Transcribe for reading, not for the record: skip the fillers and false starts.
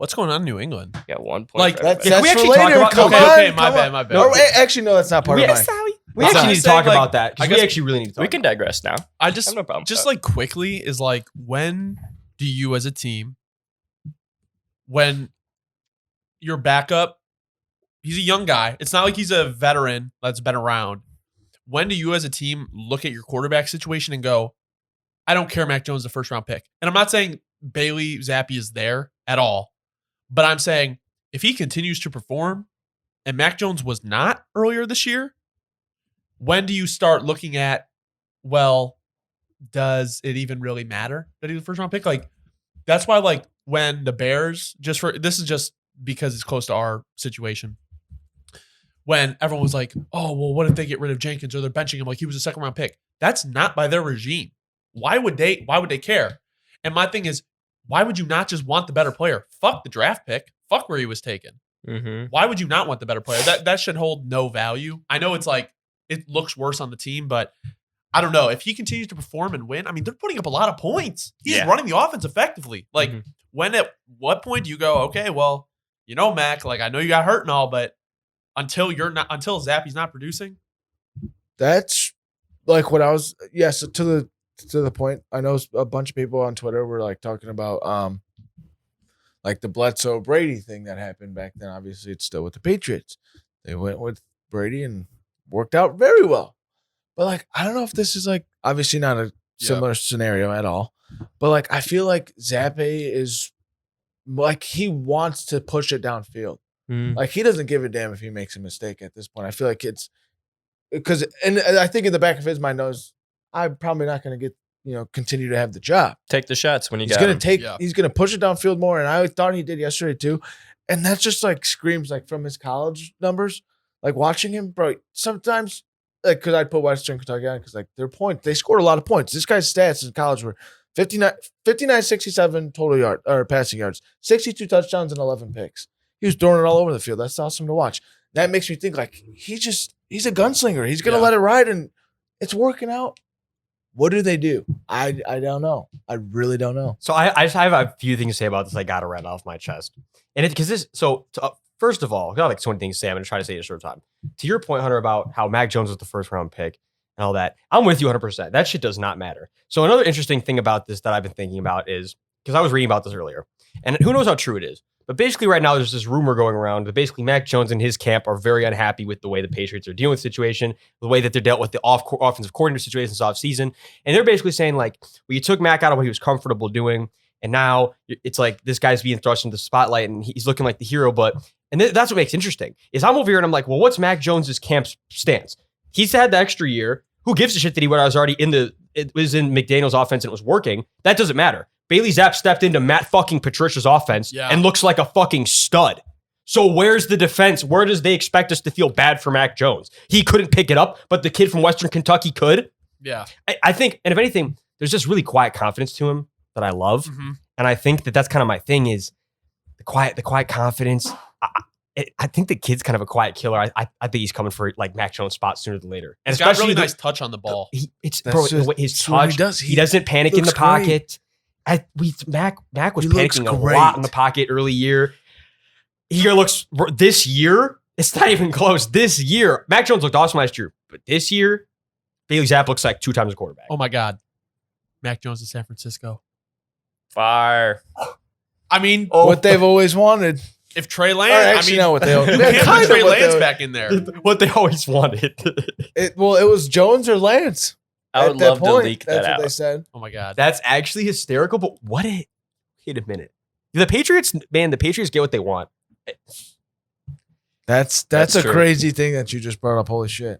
What's going on in New England? Yeah, 1 point. Like, That's we for actually later. talk about- Okay, my bad. No, actually, no, that's not part of mine. We I'm actually need to talk saying, like, about that because I we guess actually really need to talk We can about digress now. I I just have no problem with just that. like quickly is like, when do you as a team, when your backup, he's a young guy. It's not like he's a veteran that's been around. When do you as a team look at your quarterback situation and go, I don't care, Mac Jones is the first round pick? And I'm not saying Bailey Zappe is there at all, but I'm saying if he continues to perform and Mac Jones was not earlier this year, when do you start looking at, well, does it even really matter that he's the first round pick? Like, that's why, like, when the Bears, this is just because it's close to our situation, when everyone was like, oh, well, what if they get rid of Jenkins or they're benching him like he was a second round pick? That's not by their regime. Why would they care? And my thing is, why would you not just want the better player? Fuck the draft pick. Fuck where he was taken. Mm-hmm. Why would you not want the better player? That should hold no value. I know it's like, it looks worse on the team, but I don't know. If he continues to perform and win, I mean, they're putting up a lot of points. He's running the offense effectively. Like, at what point do you go, okay, well, Mac, like, I know you got hurt and all, but until Zappe's not producing. That's like what I was. Yes, to the point. I know a bunch of people on Twitter were like talking about like the Bledsoe Brady thing that happened back then. Obviously, it's still with the Patriots. They went with Brady and worked out very well. But like, I don't know if this is like obviously not a similar scenario at all. But like, I feel like Zappe is like he wants to push it downfield. Like he doesn't give a damn if he makes a mistake at this point. I feel like it's because, and I think in the back of his mind knows I'm probably not going to get continue to have the job. Take the shots when you He's got going to him. He's going to push it downfield more, and I thought he did yesterday too. And that just like screams like from his college numbers. Like watching him, bro. Sometimes like because I'd put Western Kentucky on because like they scored a lot of points. This guy's stats in college were 59, 67 total yard or passing yards, 62 touchdowns and 11 picks. He was throwing it all over the field. That's awesome to watch. That makes me think like he's a gunslinger. He's gonna let it ride, and it's working out. What do they do? I don't know. I really don't know. So I just have a few things to say about this. I got to read off my chest, and because this. So first of all, I got like so many things to say. I'm gonna try to say it in a short time. To your point, Hunter, about how Mac Jones was the first round pick and all that, I'm with you 100%. That shit does not matter. So another interesting thing about this that I've been thinking about is because I was reading about this earlier, and who knows how true it is. But basically right now there's this rumor going around that basically Mac Jones and his camp are very unhappy with the way the Patriots are dealing with the situation, the way that they're dealt with the offensive coordinator situations off season. And they're basically saying like, well, you took Mac out of what he was comfortable doing. And now it's like this guy's being thrust into the spotlight and he's looking like the hero. And that's what makes it interesting is I'm over here and I'm like, well, what's Mac Jones's camp's stance? He's had the extra year. Who gives a shit that he was already it was in McDaniel's offense and it was working? That doesn't matter. Bailey Zappe stepped into Matt fucking Patricia's offense and looks like a fucking stud. So where's the defense? Where does they expect us to feel bad for Mac Jones? He couldn't pick it up, but the kid from Western Kentucky could. Yeah. I think, and if anything, there's just really quiet confidence to him that I love. And I think that's kind of my thing is the quiet confidence. I think the kid's kind of a quiet killer. I think he's coming for like Mac Jones' spot sooner than later. And he's got a really nice touch on the ball. His touch. He doesn't panic in the pocket. Mac was panicking a lot in the pocket early year. This year, it's not even close. This year, Mac Jones looked awesome last year, but this year, Bailey Zappe looks like 2 times a quarterback. Oh my God. Mac Jones in San Francisco. Fire. I mean, what they've always wanted. If Trey Lance, what they put Trey Lance back in there. What they always wanted. It was Jones or Lance. I would love to leak that That's out. what they said. Oh my God. That's actually hysterical, but wait a minute. The Patriots get what they want. That's a true. crazy thing that you just brought up. Holy shit.